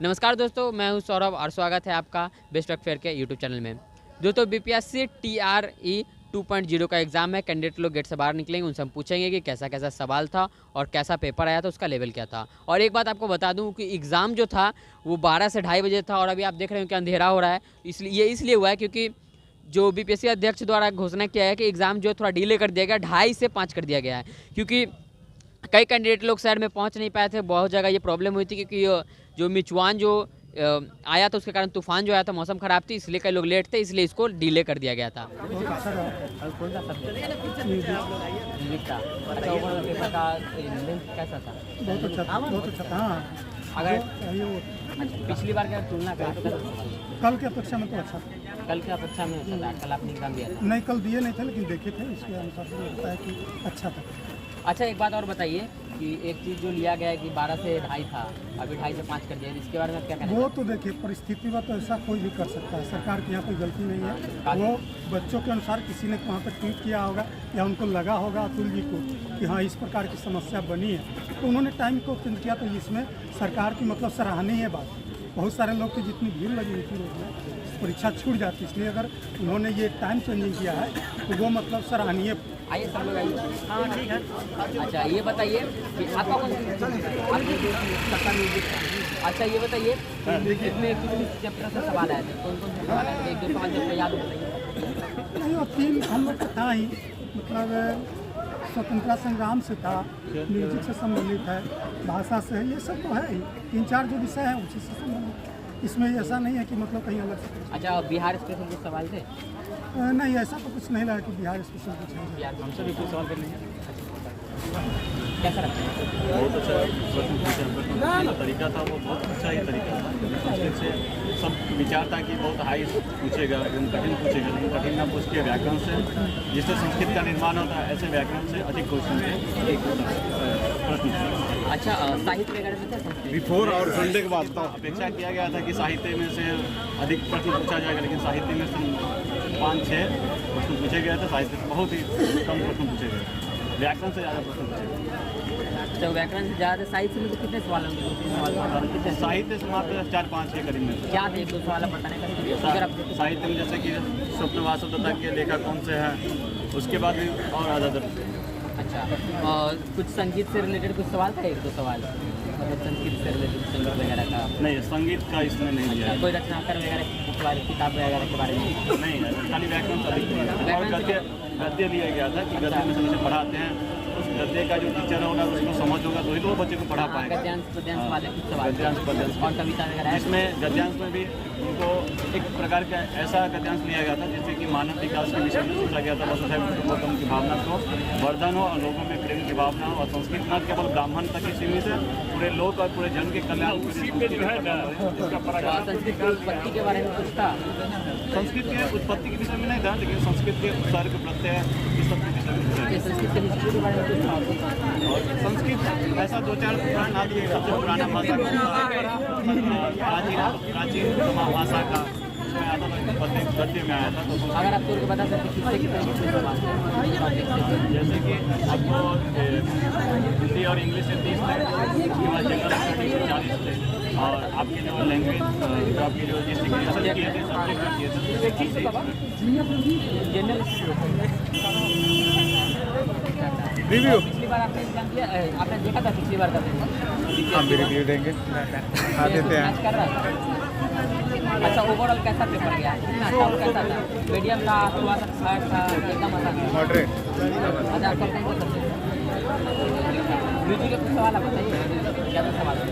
नमस्कार दोस्तों, मैं हूं सौरभ और स्वागत है आपका बेस्ट ऑफ फेयर के यूट्यूब चैनल में। दोस्तों बीपीएससी TRE 2.0 का एग्ज़ाम है। कैंडिडेट लोग गेट से बाहर निकलेंगे, उनसे हम पूछेंगे कि कैसा कैसा सवाल था और कैसा पेपर आया था, उसका लेवल क्या था। और एक बात आपको बता दूं कि एग्ज़ाम जो था वो 12 से 2:30 बजे था और अभी आप देख रहे हो कि अंधेरा हो रहा है। इसलिए हुआ है क्योंकि जो बीपीएससी अध्यक्ष द्वारा घोषणा किया है कि एग्ज़ाम जो थोड़ा डिले कर दिया गया, 2:30 से 5 कर दिया गया है। क्योंकि कई कैंडिडेट लोग शहर में पहुंच नहीं पाए थे। बहुत जगह ये प्रॉब्लम हुई थी क्योंकि जो मिचुआन जो आया था उसके कारण तूफान जो आया था, मौसम ख़राब थी, इसलिए कई लोग लेट थे, इसलिए इसको डिले कर दिया गया था। कैसा था? बहुत अच्छा था। अगर पिछली बार का तुलना करें तो कल की अपेक्षा में तो अच्छा था। कल की अपेक्षा में अच्छा था। कल आपने एग्जाम दिया था? नहीं, कल दिए नहीं थे, लेकिन देखे थे, इसके अनुसार से लगता है कि अच्छा था। अच्छा, एक बात और बताइए कि एक चीज़ जो लिया गया है कि 12 से 2:30 था, अभी 2:30 से 5 कर दिया, इसके बारे में क्या कहना है? वो तो देखिए परिस्थिति में तो ऐसा कोई भी कर सकता है, सरकार की यहाँ कोई गलती नहीं है। वो बच्चों के अनुसार किसी ने वहाँ पर ट्वीट किया होगा या उनको लगा होगा अतुल जी को कि हाँ इस प्रकार की समस्या बनी है, तो उन्होंने टाइम को चेंज किया। तो इसमें सरकार की मतलब सराहनीय बात। बहुत सारे लोग की जितनी भीड़ लगी हुई थी उसमें परीक्षा छूट जाती, इसलिए अगर उन्होंने ये टाइम चेंजिंग किया है तो वो मतलब सराहनीय। आइए सब लोग आइए। हाँ ठीक है। अच्छा ये बताइए कि आपका कौन अच्छा ये बताइए कितने चैप्टर से सवाल आए थे, कौन कौन से सवाल आए थे? 1-2 सवाल जब याद बताइए। नहीं, वो 3 हम लोग का था ही, मतलब स्वतंत्रता संग्राम से था, म्यूजिक से संबंधित है, भाषा से है, ये सब तो है ही। 3-4 जो विषय है उसी से संबंधित। इसमें ऐसा नहीं है कि मतलब कहीं अलग से। अच्छा, बिहार स्पेशल कुछ सवाल थे? नहीं, ऐसा तो कुछ नहीं लगा कि बिहार स्पेशल कुछ है। बिहार हमसे भी कुछ सवाल करने हैं। कैसा लगता है? बहुत अच्छा प्रश्न तरीका था, वो बहुत अच्छा ही तरीका था। संस्कृत से सब विचार था कि बहुत हाई पूछेगा, एकदम कठिन पूछेगा, लेकिन कठिन ना पूछ के व्याकरण से, जिससे संस्कृत का निर्माण होता है ऐसे व्याकरण से अधिक क्वेश्चन थे, प्रश्न। अच्छा, साहित्य वगैरह में था बिफोर और संडे के बाद अपेक्षा किया गया था कि साहित्य में से अधिक प्रश्न पूछा जाएगा, लेकिन साहित्य में से 5-6 प्रश्न पूछे गए थे। साहित्य से बहुत ही कम प्रश्न पूछे गए, व्याकरण से ज़्यादा प्रश्न पूछे गए। तो व्याकरण से ज़्यादा साहित्य में तो कितने सवाल होंगे? साहित्य से मात्र 4-5 के करीब में। क्या थे 1-2 सवाल बताने का? साहित्य में जैसे कि स्वप्नवास दत्ता के लेखक कौन से हैं, उसके बाद भी और ज़्यादा। अच्छा, और कुछ संगीत से रिलेटेड कुछ सवाल था? 1-2 सवाल मतलब संगीत से रिलेटेड, संगीत वगैरह का? नहीं, संगीत का इसमें नहीं दिया है। कोई रचनाकार वगैरह की किताब वगैरह के बारे में नहीं है, खाली व्याकरण से अधिक। और गद्य लिया गया था कि गद्य में समझे पढ़ाते हैं, उस गद्य का जो टीचर होगा उसको समझ होगा तो ही तो बच्चे को पढ़ा पाएगा। गद्यांश वाले कुछ सवाल, गद्यांश और कविता वगैरह। इसमें गद्यांश में भी उनको एक प्रकार का ऐसा गद्यांश लिया गया था जिससे कि मानव विकास के विषय में सोचा गया था, वसुधैव कुटुम्बकम की भावना को वर्धन हो और लोगों में प्रेम की भावना हो, और संस्कृत न केवल ब्राह्मण तक ही सीमित है, पूरे लोक और पूरे जन के कल्याण संस्कृत की उत्पत्ति के बारे में कुछ था? संस्कृत के उत्पत्ति के विषय में नहीं था, लेकिन संस्कृत के उपसर्ग प्रत्यय इस सब के विषय में संस्कृत के हिस्ट्री के बारे में कुछ था? और संस्कृत ऐसा 2-4 प्रश्न आ दिए, सबसे पुराना भाषा प्राचीन भाषा का उसमें आता था, गद्य में आया था। तो अगर आपको बता सकते किससे कितने जैसे कि आपको हिंदी और इंग्लिश से 30 थे, उसके बाद जनरल 40 थे, और आपकी जो लैंग्वेज जो आपकी जो जिस सब्जेक्ट किए थे रिव्यू। पिछली बार आपने एग्जाम दिया, आपने देखा था पिछली बार का? हम भी रिव्यू देंगे, आ देते हैं। कर रहा था। अच्छा, ओवरऑल कैसा पेपर गया? कैसा था? मीडियम था, थोड़ा सा हार्ड था, एकदम आसान था? मॉडरेट। अच्छा, आपका कौन सा सब्जेक्ट? म्यूजिक के कुछ सवाल आप बताइए, क्या सवाल है?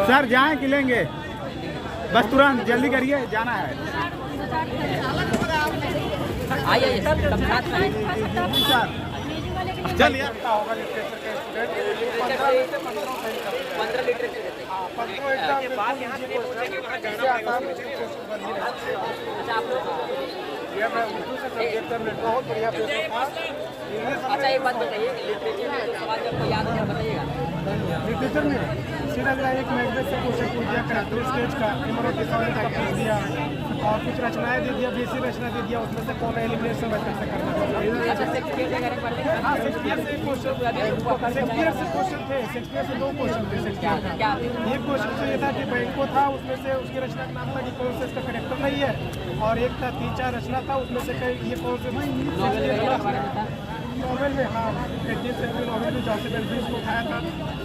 सर जाएं कि लेंगे? बस तुरंत जल्दी करिए, जाना है। आइए सब साथ में। चल यार होगा लिटरेचर का स्टूडेंट 15 लीटर के देते हैं। अच्छा आप लोग बहुत बढ़िया पेपर था। अच्छा एक बात बताइए, लिटरेचर में जो सवाल जब याद है बताइएगा। लिटरेचर में सीधा एक मैगजीन से क्वेश्चन पूछ दिया, कराते स्टेज का इमरती सॉलिड का पूछ दिया और कुछ रचनाएं दे दिया, बेसिक रचना दे दिया, उसमें से कौन एलिमिनेशन कैसे करना है। अच्छा शेक्सपियर वगैरह पढ़ते हैं? हाँ शेक्सपियर से क्वेश्चन, शेक्सपियर से क्वेश्चन थे, शेक्सपियर से 2 क्वेश्चन थे शेक्सपियर का। क्या एक क्वेश्चन तो ये था कि बैंको था, उसमें से उसकी रचना का नाम था कि कौन से इसका करेक्टर नहीं है, और एक था 3-4 रचना था, उसमें से ये कौन से नॉवेल वगैरह के बारे में था? नॉवेल में हाँ 18th सेंचुरी नॉवेल में जॉसेफ एल्विस को उठाया था,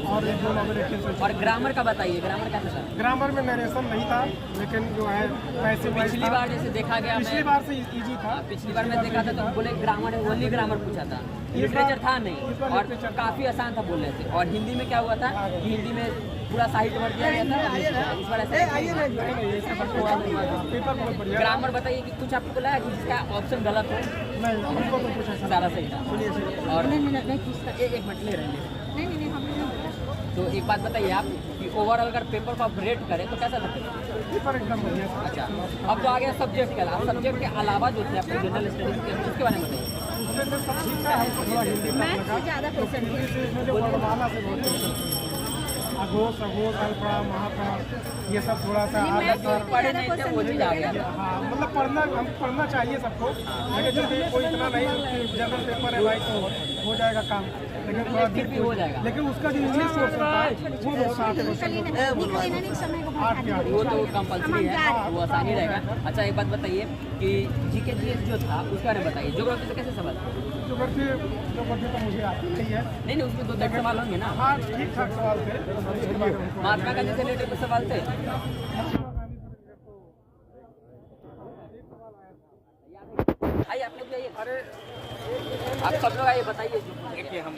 और एक 2 नॉवेल 18th सेंचुरी। और ग्रामर का बताइए, ग्रामर कैसा था? ग्रामर में नरेशन नहीं था, लेकिन जो है पैसे पिछली बार जैसे देखा गया, पिछली बार से इजी था। पिछली बार मैं देखा था तो बोले ग्रामर ओनली ग्रामर पूछा था, लिटरेचर था नहीं, और काफी आसान था बोलने से। और हिंदी में क्या हुआ था कि हिंदी में पूरा साहित्य भर दिया गया था, इस बार पेपर बहुत बढ़िया। ग्रामर बताइए कि कुछ आपको लगा कि जिसका ऑप्शन गलत हो? नहीं हमको तो कुछ ऐसा सारा सही था। और एक मिनट ले रहे हैं, तो एक बात बताइए आप कि ओवरऑल अगर पेपर को आप रेट करें तो कैसा लगता है? पेपर एकदम बढ़िया। अच्छा अब तो आ गया सब्जेक्ट का, सब्जेक्ट के अलावा जो थे आपके जनरल स्टडीज के उसके बारे में बताइए। उसमें तो सब ठीक था, हमको थोड़ा हिंदी में लगा, इसमें जो वर्णमाला से बहुत अघोष अघोष अल्पा महापा ये सब थोड़ा सा पढ़े नहीं थे वो चीज आ गया। हाँ मतलब पढ़ना चाहिए सबको, लेकिन जो कोई इतना नहीं कि जनरल पेपर है भाई तो हो जाएगा काम, लेकिन थोड़ा फिर भी हो जाएगा। लेकिन उसका जो इंग्लिश पोर्शन था वो बहुत 8 के 8। वो तो कंपलसरी है, वो आसान ही रहेगा। अच्छा एक बात बताइए कि जीके जीएस जो था उसके बारे में बताइए, ज्योग्राफी से कैसे सवाल? ज्योग्राफी तो मुझे आती नहीं है। नहीं उसमें 2 सवाल होंगे ना? हाँ ठीक ठाक सवाल थे। महात्मा गांधी से रिलेटेड कुछ सवाल थे? आइए आप लोग आइए, अरे आप सब लोग आइए बताइए।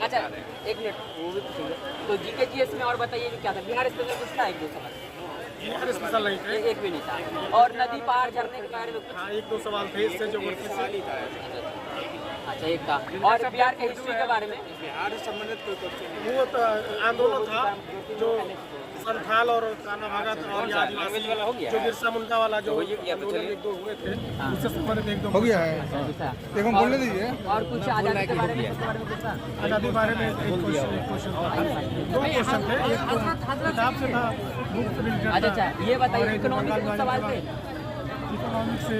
अच्छा एक मिनट वो भी पूछेंगे, तो जीके जीएस में और बताइए कि क्या था? बिहार स्पेशल कुछ था? 1-2 सवाल? बिहार स्पेशल नहीं थे, एक भी नहीं था। और नदी पार झरने के बारे में कुछ? हाँ 1-2 सवाल थे, इससे ज्योग्राफी से। अच्छा एक था। और बिहार के हिस्ट्री के बारे में? बिहार से संबंधित कोई क्वेश्चन वो तो आंदोलन था जो संथाल और काना भगत और ये आदिवासी जो बिरसा मुंडा वाला जो आंदोलन 1-2 हुए थे, उससे संबंधित 1-2 हो गया है। देखो बोलने दीजिए। और कुछ आजादी के बारे में कुछ था? आजादी बारे में एक क्वेश्चन था, 2 क्वेश्चन थे, एक किताब से था बुक से रिलेटेड। अच्छा ये बताइए इकोनॉमिक के कुछ सवाल थे? इकोनॉमिक से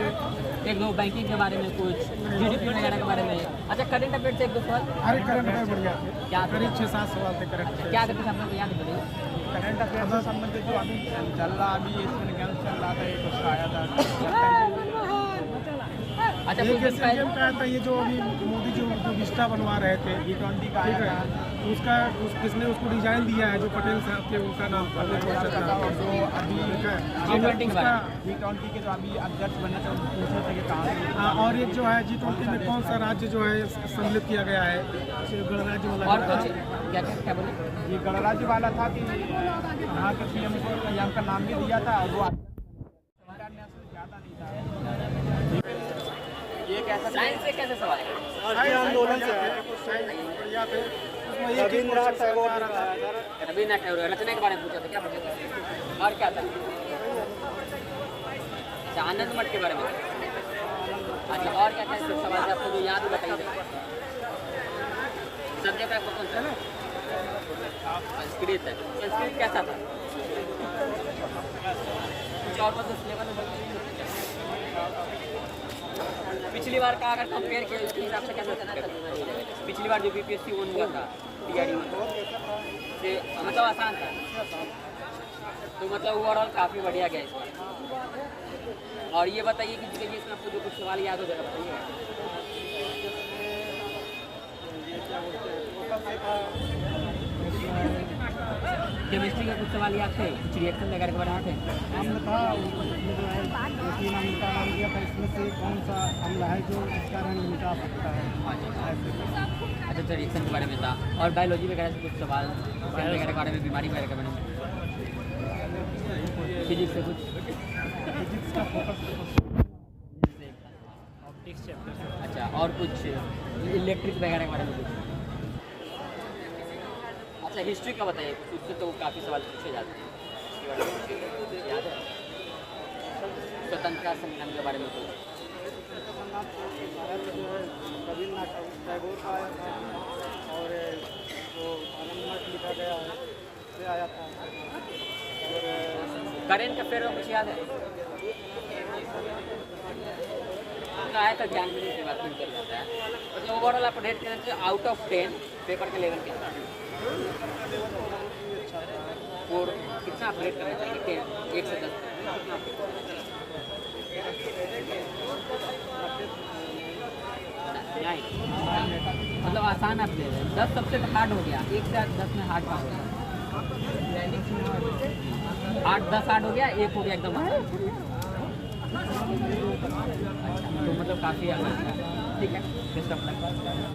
1-2 बैंकिंग के बारे में, कुछ जीडीपी वगैरह के बारे में। अच्छा करंट अफेयर से 1-2 सवाल? अरे करंट अफेयर बढ़िया थे, क्या करीब 6-7 सवाल थे करंट अफेयर। क्या करते थे आप लोग याद बताइए? करंट अफेयर से संबंधित जो अभी चल रहा, अभी एशियन गेम्स चल रहा था, एक उसका आया था। अच्छा एक कुछ दिन एशियन गेम का आया था, ये जो अभी मोदी जो विस्टा बनवा रहे थे G20 का आया था, उसका किसने उसको डिजाइन दिया है, जो पटेल साहब के उनका नाम था, और जो अभी G20 के बारे में? G20 के जो अभी अध्यक्ष बनने थे पूछ रहे थे कि कहाँ। और एक जो है G20 में कौन सा राज्य जो है सम्मिलित किया गया है, गणराज्य वाला। और कुछ क्या बोले? ये गणराज्य वाला था कि यहाँ के पीएम को यहाँ का नाम भी दिया था, और वो ये कैसा साइंस से कैसे सवाल है? आंदोलन से बढ़िया थे, उसमें एक ही क्वेश्चन टैगोर आ रहा था। रवीन्द्रनाथ टैगोर रचना के बारे में पूछा था, क्या पूछा था? और क्या था? अच्छा आनंद मठ के बारे में। अच्छा और क्या क्या सवाल थे आपको जो याद बताइए? सब्जेक्ट आपको कौन सा? संस्कृत है। संस्कृत कैसा था? कुछ और मतलब सिलेबस में पिछली बार का अगर कंपेयर किया उसके हिसाब से कैसा था? पिछली बार जो बीपीएससी 1 हुआ था टीआरई में से मतलब आसान था, तो मतलब ओवरऑल काफ़ी बढ़िया गया इस बार। और ये बताइए कि जिसके इसमें आपको जो कुछ सवाल याद हो जाएगा बताइए। केमिस्ट्री का कुछ सवाल याद थे? कुछ रिएक्शन वगैरह के बारे में थे? अम्ल था, उसमें जो है 3 अम्ल का नाम दिया था, इसमें से कौन सा अम्ल है जो इसका रंग मिटा सकता है। अच्छा तो रिएक्शन के बारे में था। और बायोलॉजी वगैरह से कुछ सवाल वगैरह के बारे में, बीमारी वगैरह के बारे में? फिजिक्स से कुछ? फिजिक्स का फोकस ऑप्टिक्स चैप्टर। अच्छा और कुछ इलेक्ट्रिक वगैरह के बारे में कुछ? अच्छा हिस्ट्री का बताइए कुछ, उससे तो काफ़ी सवाल पूछे जाते हैं इसके बारे में कुछ याद है? स्वतंत्रता संग्राम के बारे में कुछ? रविन्द्रनाथ टैगोर का आया था और वो आनंदमठ लिखा गया है से आया था और करेंट अफेयर में कुछ याद है? तो आया था ज्ञान मिलने के बाद में कर जाता है। मतलब ओवरऑल आप रेट करें तो आउट ऑफ 10 पेपर के लेवल के और कितना आप रेट करना चाहेंगे? 10 1 से 10 कितना आप नहीं, मतलब आसान आप दे रहे हैं। 10 सबसे हार्ड हो गया, 1 से 10 में हार्ड का हो गया, 8 10 हार्ड हो गया, 1 हो गया एकदम हार्ड। तो मतलब काफ़ी आसान है। ठीक है, बेस्ट ऑफ लक।